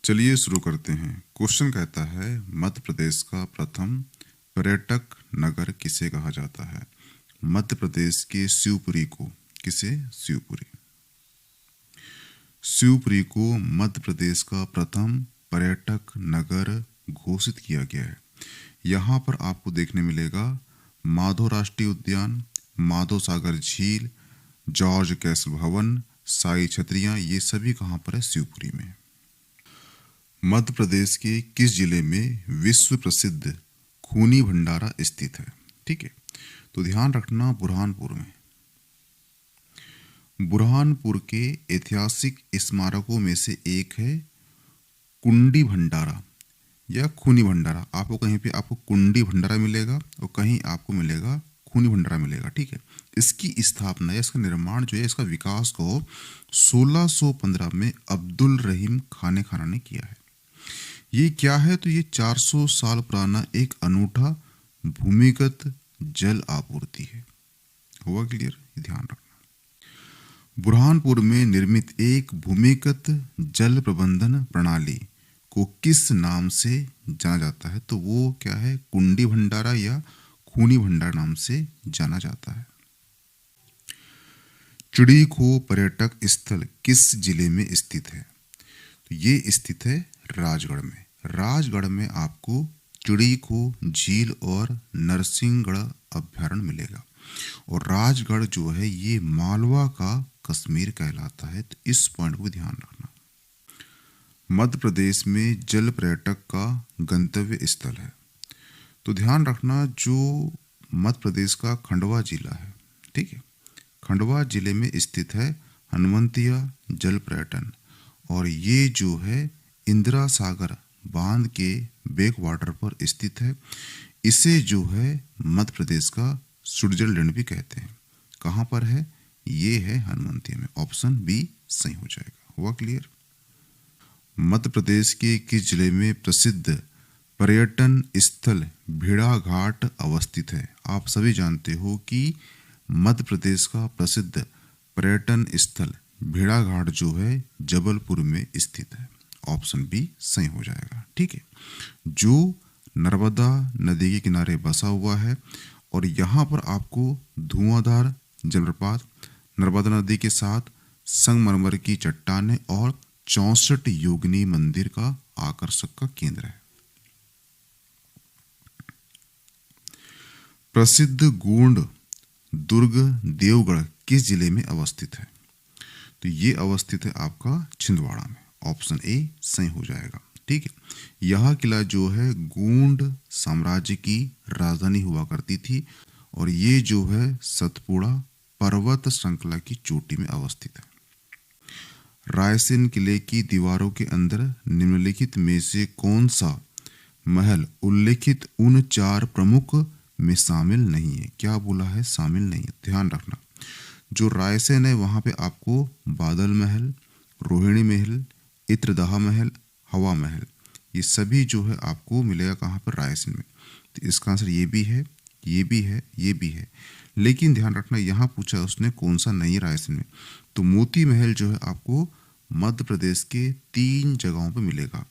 चलिए शुरू करते हैं। क्वेश्चन कहता है मध्य प्रदेश का प्रथम पर्यटक नगर किसे कहा जाता है? मध्य प्रदेश के शिवपुरी को शिवपुरी को मध्य प्रदेश का प्रथम पर्यटक नगर घोषित किया गया है। यहाँ पर आपको देखने मिलेगा माधव राष्ट्रीय उद्यान, माधव सागर झील, जॉर्ज कैसल भवन, साई छतरियां, ये सभी कहाँ पर है? शिवपुरी में। मध्य प्रदेश के किस जिले में विश्व प्रसिद्ध खूनी भंडारा स्थित है? ठीक है, तो ध्यान रखना बुरहानपुर में। बुरहानपुर के ऐतिहासिक स्मारकों में से एक है कुंडी भंडारा या खूनी भंडारा। आपको कहीं पे आपको कुंडी भंडारा मिलेगा और कहीं आपको मिलेगा खूनी भंडारा मिलेगा। ठीक है, इसकी स्थापना या इसका निर्माण जो है, इसका विकास को 1615 में अब्दुल रहीम खाने खाना ने किया है। ये क्या है? तो ये 400 साल पुराना एक अनूठा भूमिगत जल आपूर्ति है। हुआ क्लियर? ध्यान रखना। बुरहानपुर में निर्मित एक भूमिगत जल प्रबंधन प्रणाली को किस नाम से जाना जाता है? तो वो क्या है? कुंडी भंडारा या खूनी भंडारा नाम से जाना जाता है। चिड़ीखो पर्यटक स्थल किस जिले में स्थित है? तो ये स्थित है राजगढ़ में। राजगढ़ में आपको चिड़ीखो झील और नरसिंहगढ़ अभ्यारण्य मिलेगा। और राजगढ़ जो है ये मालवा का कश्मीर कहलाता है, तो इस पॉइंट को ध्यान रखना। मध्य प्रदेश में जल पर्यटक का गंतव्य स्थल है, तो ध्यान रखना जो मध्य प्रदेश का खंडवा जिला है, ठीक है, खंडवा जिले में स्थित है हनुमंतिया जल पर्यटन। और ये जो है इंदिरा सागर बांध के बैक वाटर पर स्थित है। इसे जो है मध्य प्रदेश का स्विट्जरलैंड भी कहते हैं। कहाँ पर है? ये है हनुमंतिया में। ऑप्शन बी सही हो जाएगा। हुआ क्लियर? मध्य प्रदेश के किस जिले में प्रसिद्ध पर्यटन स्थल भेड़ाघाट अवस्थित है? आप सभी जानते हो कि मध्य प्रदेश का प्रसिद्ध पर्यटन स्थल भेड़ाघाट जो है जबलपुर में स्थित है। ऑप्शन बी सही हो जाएगा। ठीक है, जो नर्मदा नदी के किनारे बसा हुआ है और यहाँ पर आपको धुआंधार जलप्रपात, नर्मदा नदी के साथ संगमरमर की चट्टानें और 64 योगिनी मंदिर का आकर्षक का केंद्र है। प्रसिद्ध गोंड दुर्ग देवगढ़ किस जिले में अवस्थित है? तो ये अवस्थित है आपका छिंदवाड़ा में। ऑप्शन ए सही हो जाएगा। ठीक है, यह किला जो है गोंड साम्राज्य की राजधानी हुआ करती थी और ये जो है सतपुड़ा पर्वत श्रृंखला की चोटी में अवस्थित है। रायसेन किले की दीवारों के अंदर निम्नलिखित में से कौन सा महल उल्लेखित उन 4 प्रमुख में शामिल नहीं है? क्या बोला है? शामिल नहीं है। ध्यान रखना, जो रायसेन है वहां पे आपको बादल महल, रोहिणी महल, इत्रदाह महल, हवा महल, ये सभी जो है आपको मिलेगा कहाँ पर? रायसेन में। तो इसका आंसर ये भी है, ये भी है, ये भी है। लेकिन ध्यान रखना, यहाँ पूछा उसने कौन सा नहीं रायसेन में, तो मोती महल जो है आपको मध्य प्रदेश के 3 जगहों पर मिलेगा।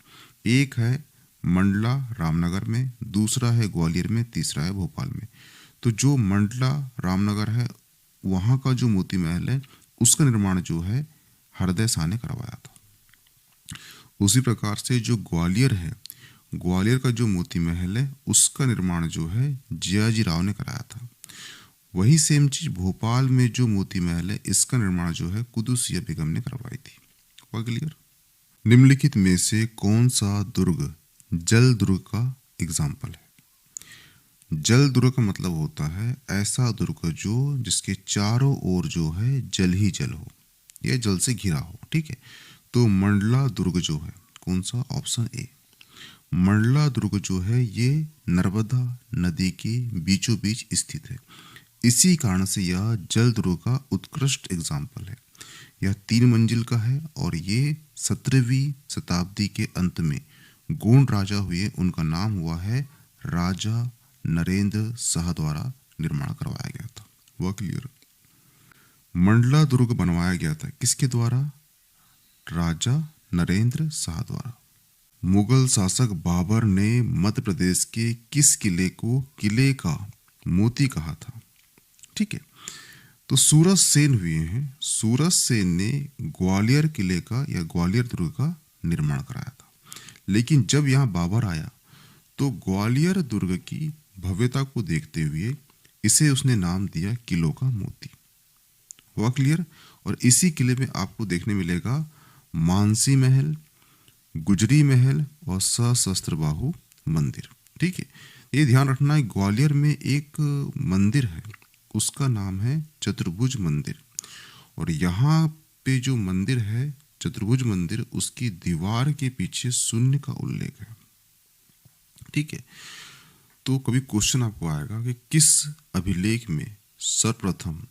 एक है मंडला रामनगर में, दूसरा है ग्वालियर में, तीसरा है भोपाल में। तो जो मंडला रामनगर है वहाँ का जो मोती महल है उसका निर्माण जो है हृदय शाह ने करवाया था। उसी प्रकार से जो ग्वालियर है, ग्वालियर का जो मोती महल है उसका निर्माण जो है जियाजी राव ने कराया था। वही सेम चीज भोपाल में जो मोती महल है इसका निर्माण जो है कुदुसिया बेगम ने करवाई थी। हुआ क्लियर? निम्नलिखित में से कौन सा दुर्ग जल दुर्ग का एग्जाम्पल है? जल दुर्ग का मतलब होता है ऐसा दुर्ग जो जिसके चारों ओर जो है जल ही जल हो या जल से घिरा हो। ठीक है, तो मंडला दुर्ग जो है कौन सा? Option A. मंडला दुर्ग जो है ये नर्मदा नदी के बीचों बीच स्थित है। इसी कारण से यह जल दुर्ग का उत्कृष्ट एग्जाम्पल है। यह 3 मंजिल का है और ये 17वीं शताब्दी के अंत में गोंड राजा हुए, उनका नाम हुआ है राजा नरेंद्र शाह द्वारा निर्माण करवाया गया था। वह क्लियर? मंडला दुर्ग बनवाया गया था किसके द्वारा? राजा नरेंद्र शाह द्वारा। मुगल शासक बाबर ने मध्य प्रदेश के किस किले को किले का मोती कहा था? ठीक है, तो सूरज सेन हुए हैं। सूरज सेन ने ग्वालियर किले का या ग्वालियर दुर्ग का निर्माण कराया था, लेकिन जब यहाँ बाबर आया तो ग्वालियर दुर्ग की भव्यता को देखते हुए इसे उसने नाम दिया किलों का मोती। हुआ क्लियर? और इसी किले में आपको देखने मिलेगा मानसी महल, गुजरी महल और सशस्त्र बाहु मंदिर। ठीक है, ये ध्यान रखना है, ग्वालियर में एक मंदिर है, उसका नाम है चतुर्भुज मंदिर। और यहाँ पे जो मंदिर है चतुर्भुज मंदिर, उसकी दीवार के पीछे शून्य का उल्लेख है। ठीक है, तो कभी क्वेश्चन आपको आएगा कि किस अभिलेख में सर्वप्रथम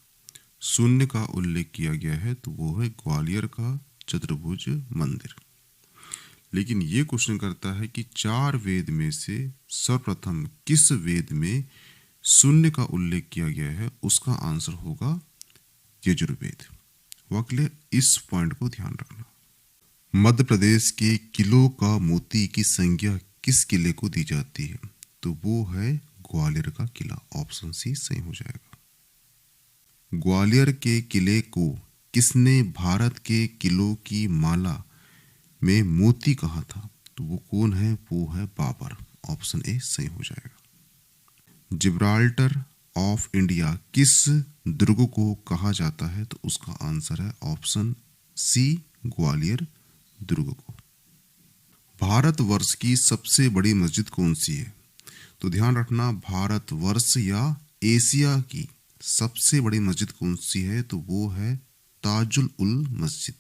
शून्य का उल्लेख किया गया है, तो वो है ग्वालियर का चतुर्भुज मंदिर। लेकिन ये क्वेश्चन करता है कि 4 वेद में से सर्वप्रथम किस वेद में शून्य का उल्लेख किया गया है, उसका आंसर होगा यजुर्वेद। वाकले इस पॉइंट को ध्यान रखना। मध्य प्रदेश के किलों का मोती की संज्ञा किस किले को दी जाती है? तो वो है ग्वालियर का किला। ऑप्शन सी सही हो जाएगा। ग्वालियर के किले को किसने भारत के किलों की माला में मोती कहा था? तो वो कौन है? वो है बाबर। ऑप्शन ए सही हो जाएगा। जिब्राल्टर ऑफ इंडिया किस दुर्ग को कहा जाता है? तो उसका आंसर है ऑप्शन सी ग्वालियर दुर्ग को। भारतवर्ष की सबसे बड़ी मस्जिद कौन सी है? तो ध्यान रखना, भारतवर्ष या एशिया की सबसे बड़ी मस्जिद कौन सी है? तो वो है ताजुल उल मस्जिद।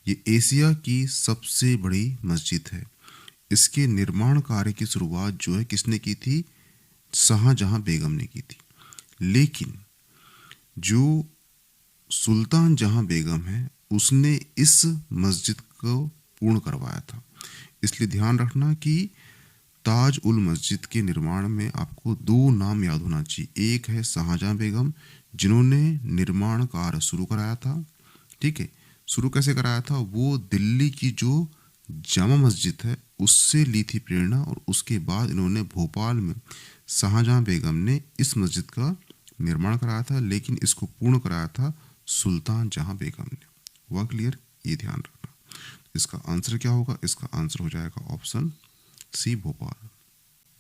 ये एशिया की सबसे बड़ी मस्जिद है। इसके निर्माण कार्य की शुरुआत जो है किसने की थी? शाहजहां बेगम ने की थी। लेकिन जो सुल्तान जहां बेगम है उसने इस मस्जिद को पूर्ण करवाया था। इसलिए ध्यान रखना कि ताज उल मस्जिद के निर्माण में आपको 2 नाम याद होना चाहिए। एक है शाहजहां बेगम, जिन्होंने निर्माण कार्य शुरू कराया था। ठीक है, शुरू कैसे कराया था? वो दिल्ली की जो जामा मस्जिद है उससे ली थी प्रेरणा, और उसके बाद इन्होंने भोपाल में शाहजहां बेगम ने इस मस्जिद का निर्माण कराया था, लेकिन इसको पूर्ण कराया था सुल्तान जहां बेगम ने। हुआ क्लियर? ये ध्यान रखना। इसका आंसर क्या होगा? इसका आंसर हो जाएगा ऑप्शन सी भोपाल।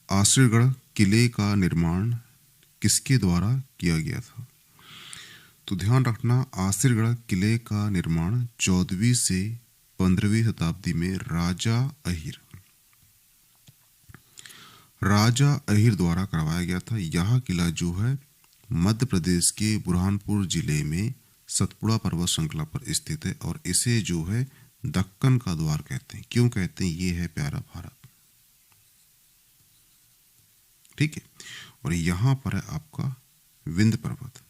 आसिरगढ़ किले का निर्माण किसके द्वारा किया गया था? तो ध्यान रखना, आसिरगढ़ किले का निर्माण 14वीं से 15वीं शताब्दी में राजा अहिर द्वारा करवाया गया था। यह किला जो है मध्य प्रदेश के बुरहानपुर जिले में सतपुड़ा पर्वत श्रृंखला पर स्थित है, और इसे जो है दक्कन का द्वार कहते हैं। क्यों कहते हैं? ये है प्यारा भारत। ठीक है, और यहां पर है आपका विंध्य पर्वत,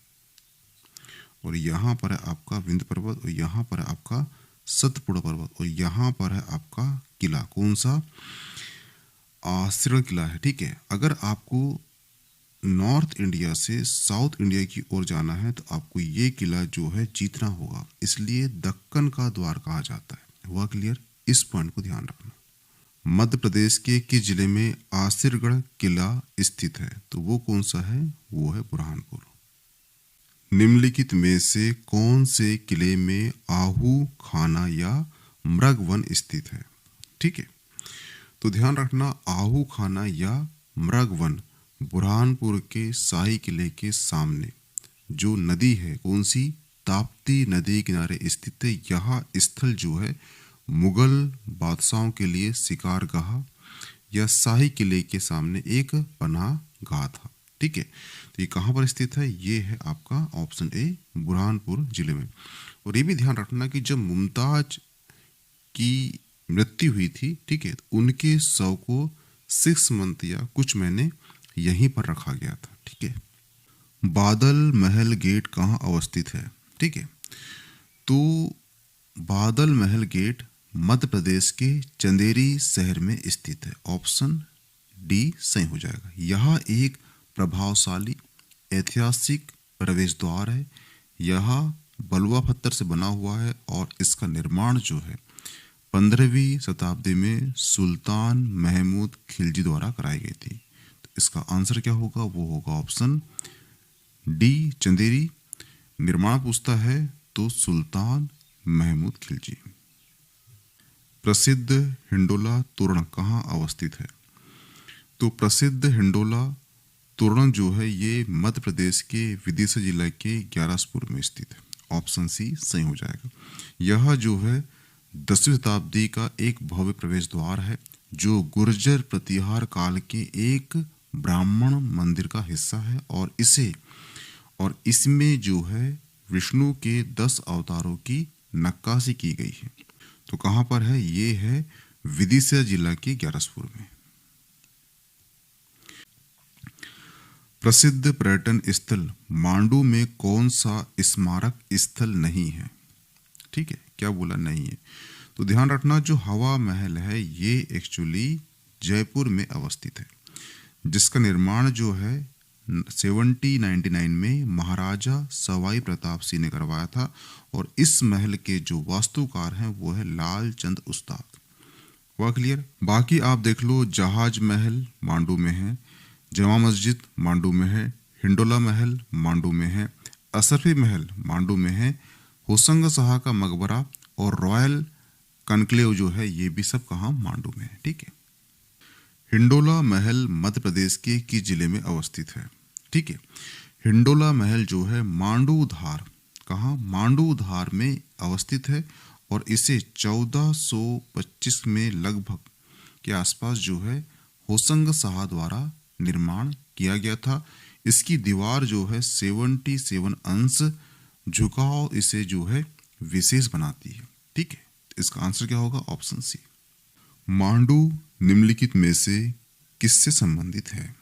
और यहां पर है आपका विंध्य पर्वत, और यहां पर है आपका सतपुड़ा पर्वत, और यहां पर है आपका किला। कौन सा? आसिरगढ़ किला है। ठीक है, अगर आपको नॉर्थ इंडिया से साउथ इंडिया की ओर जाना है तो आपको ये किला जो है जीतना होगा, इसलिए दक्कन का द्वार कहा जाता है। हुआ क्लियर? इस पॉइंट को ध्यान रखना। मध्य प्रदेश के किस जिले में आसिरगढ़ किला स्थित है? तो वो कौन सा है? वो है बुरहानपुर। निम्नलिखित में से कौन से किले में आहू खाना या मृगवन स्थित है? ठीक है, तो ध्यान रखना, आहू खाना या मृगवन बुरहानपुर के शाही किले के सामने जो नदी है, कौन सी? ताप्ती नदी किनारे स्थित है। यह स्थल जो है मुगल बादशाहों के लिए शिकारगाह या शाही किले के सामने एक पनाह गाह था। ठीक है, तो ये कहाँ पर स्थित है? ये है आपका ऑप्शन ए बुरहानपुर जिले में। और ये भी ध्यान रखना कि जब मुमताज की मृत्यु हुई थी, ठीक है, तो उनके शव को 6 मंथ या कुछ महीने यहीं पर रखा गया था। ठीक है, बादल महल गेट कहाँ अवस्थित है? ठीक है, तो बादल महल गेट मध्य प्रदेश के चंदेरी शहर में स्थित है। ऑप्शन डी सही हो जाएगा। यह एक प्रभावशाली ऐतिहासिक प्रवेश द्वार है। यह बलुआ पत्थर से बना हुआ है और इसका निर्माण जो है 15वीं शताब्दी में सुल्तान महमूद खिलजी द्वारा कराई गई थी। तो इसका आंसर क्या होगा? वो होगा ऑप्शन डी चंदेरी। निर्माण पूछता है तो सुल्तान महमूद खिलजी। प्रसिद्ध हिंडोला तोरण कहाँ अवस्थित है? तो प्रसिद्ध हिंडोला तोरण जो है ये मध्य प्रदेश के विदिशा जिला के ग्यारसपुर में स्थित है। ऑप्शन सी सही हो जाएगा। यह जो है 10वीं शताब्दी का एक भव्य प्रवेश द्वार है जो गुर्जर प्रतिहार काल के एक ब्राह्मण मंदिर का हिस्सा है और इसमें जो है विष्णु के 10 अवतारों की नक्काशी की गई है। तो कहाँ पर है? ये है विदिशा जिला के ग्यारसपुर में। प्रसिद्ध पर्यटन स्थल मांडू में कौन सा स्मारक स्थल नहीं है? ठीक है, क्या बोला नहीं है? तो ध्यान रखना, जो हवा महल है ये एक्चुअली जयपुर में अवस्थित है, जिसका निर्माण जो है 1799 में महाराजा सवाई प्रताप सिंह ने करवाया था। और इस महल के जो वास्तुकार हैं वो है लालचंद उस्ताद। हुआ क्लियर? बाकी आप देख लो, जहाज महल मांडू में है, जमा मस्जिद मांडू में है, हिंडोला महल मांडू में है, असरफी महल मांडू में है, होसंग शाह का मकबरा और रॉयल कनक्लेव जो है ये भी सब कहाँ? मांडू में है। ठीक है। हिंडोला महल मध्य प्रदेश के किस जिले में अवस्थित है? ठीक है, हिंडोला महल जो है मांडूधार, कहाँ? मांडूधार में अवस्थित है और इसे 1425 में लगभग के आसपास जो है होसंग शाह द्वारा निर्माण किया गया था। इसकी दीवार जो है 77 अंश झुकाव इसे जो है विशेष बनाती है। ठीक है, इसका आंसर क्या होगा? Option C. मांडू निम्नलिखित में से किससे संबंधित है?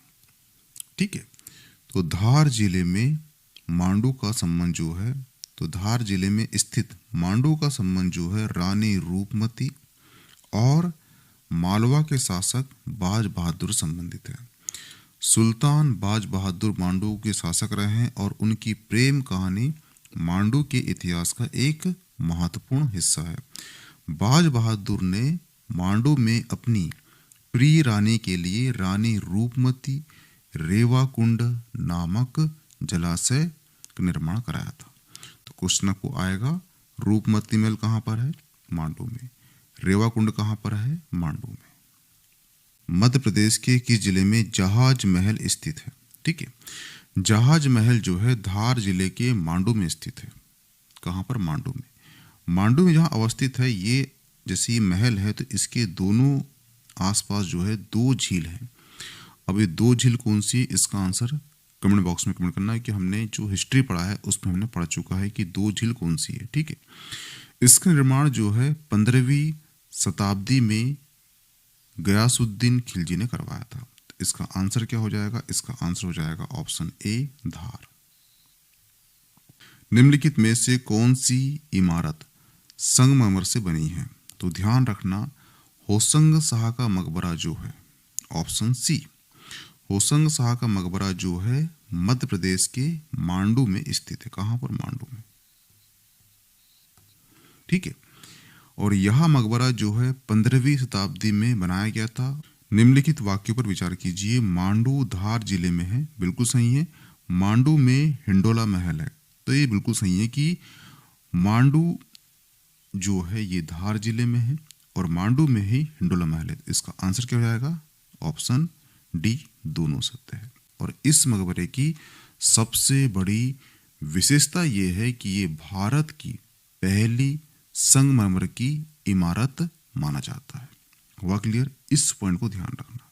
ठीक है, तो धार जिले में मांडू का संबंध जो है, तो धार जिले में स्थित मांडू का संबंध जो है रानी रूपमती और मालवा के शासक बाज बहादुर संबंधित है। सुल्तान बाज बहादुर मांडू के शासक रहे हैं और उनकी प्रेम कहानी मांडू के इतिहास का एक महत्वपूर्ण हिस्सा है। बाज बहादुर ने मांडू में अपनी प्रिय रानी के लिए रानी रूपमती रेवाकुंड नामक जलाशय का निर्माण कराया था। तो क्वेश्चन को आएगा, रूपमती महल कहाँ पर है? मांडू में। रेवाकुंड कहाँ पर है? मांडू में। मध्य प्रदेश के किस जिले में जहाज महल स्थित है? ठीक है, जहाज महल जो है धार जिले के मांडू में स्थित है। कहाँ पर? मांडू में। मांडू में जहाँ अवस्थित है ये, जैसे ये महल है तो इसके दोनों आसपास जो है 2 झील हैं। अब ये 2 झील कौन सी? इसका आंसर कमेंट बॉक्स में कमेंट करना है कि हमने जो हिस्ट्री पढ़ा है उसमें हमने पढ़ चुका है कि 2 झील कौन सी है। ठीक है, इसका निर्माण जो है 15वीं शताब्दी में गयासुद्दीन खिलजी ने करवाया था। तो इसका आंसर क्या हो जाएगा? इसका आंसर हो जाएगा ऑप्शन ए धार। निम्नलिखित में से कौन सी इमारत संगमरमर से बनी है? तो ध्यान रखना, होसंग शाह का मकबरा जो है, ऑप्शन सी, होसंग शाह का मकबरा जो है मध्य प्रदेश के मांडू में स्थित है। कहाँ पर? मांडू में। ठीक है, और यह मकबरा जो है 15वीं शताब्दी में बनाया गया था। निम्नलिखित वाक्यों पर विचार कीजिए। मांडू धार जिले में है, बिल्कुल सही है। मांडू में हिंडोला महल है, तो ये बिल्कुल सही है कि मांडू जो है ये धार जिले में है और मांडू में ही हिंडोला महल है। इसका आंसर क्या हो जाएगा? ऑप्शन डी, दोनों सत्य है। और इस मकबरे की सबसे बड़ी विशेषता ये है कि ये भारत की पहली संगमरमर की इमारत माना जाता है। हुआ क्लियर? इस पॉइंट को ध्यान रखना।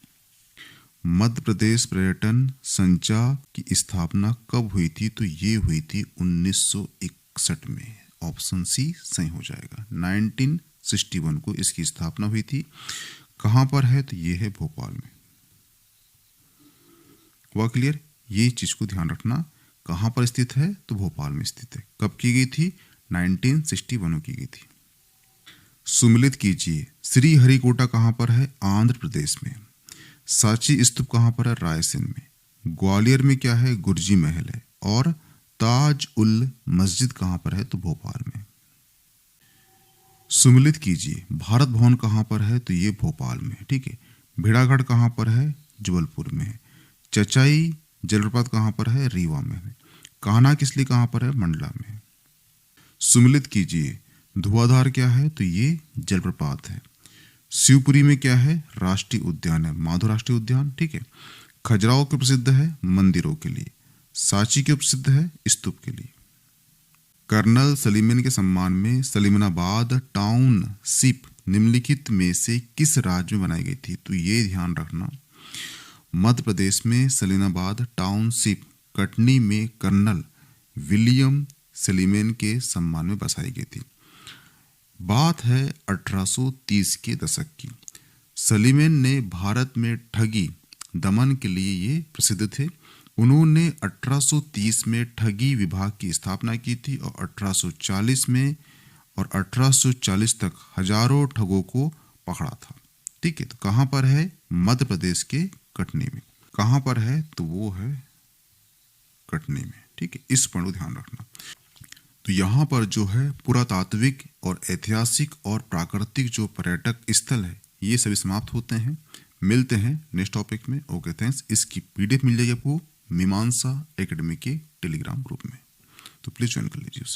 मध्य प्रदेश पर्यटन संचार की स्थापना कब हुई थी? तो ये हुई थी 1961 में। ऑप्शन सी सही हो जाएगा। 1961 को इसकी स्थापना हुई थी। कहां पर है? तो ये है भोपाल में। हुआ क्लियर? ये चीज को ध्यान रखना, कहां पर स्थित है? तो भोपाल में स्थित है। कब की गई थी? 1961 में की गई थी। सुमिलित कीजिए, श्री हरिकोटा कहां पर है? आंध्र प्रदेश में। सांची स्तूप कहां पर है? रायसेन में। ग्वालियर में क्या है? गुरजी महल है। और ताज उल मस्जिद कहां पर है? तो भोपाल में। सुमिलित कीजिए, भारत भवन कहाँ पर है? तो ये भोपाल में है, ठीक है। भेड़ाघाट कहाँ पर है? जबलपुर में है। चचाई जलप्रपात कहाँ पर है? रीवा में है। कान्हा किसली कहाँ पर है? मंडला में है। सुमिलित कीजिए, धुआंधार क्या है? तो ये जलप्रपात है। शिवपुरी में क्या है? राष्ट्रीय उद्यान है, माधव राष्ट्रीय उद्यान, ठीक है। खजुराहो के प्रसिद्ध है मंदिरों के लिए। सांची के प्रसिद्ध है स्तूप के लिए। कर्नल सलीमन के सम्मान में सलीमनाबाद टाउनशिप निम्नलिखित में से किस राज्य में बनाई गई थी? तो ये ध्यान रखना, मध्य प्रदेश में सलीमनाबाद टाउनशिप कटनी में कर्नल विलियम सलीमन के सम्मान में बसाई गई थी। बात है 1830 के दशक की। सलीमन ने भारत में ठगी दमन के लिए ये प्रसिद्ध थे। उन्होंने 1830 में ठगी विभाग की स्थापना की थी और 1840 में और 1840 तक हजारों ठगों को पकड़ा था, ठीक है। तो कहाँ पर है? मध्य प्रदेश के कटनी में। कहाँ पर है? तो वो है कटनी में, ठीक है। इस पर ध्यान रखना। तो यहाँ पर जो है पुरातात्विक और ऐतिहासिक और प्राकृतिक जो पर्यटक स्थल है ये सभी समाप्त होते हैं। मिलते हैं नेक्स्ट टॉपिक में। Okay, thanks. इसकी पीडीएफ मिल जाएगी आपको मीमांसा एकेडमी के टेलीग्राम ग्रुप में, तो प्लीज ज्वाइन कर लीजिए उसे।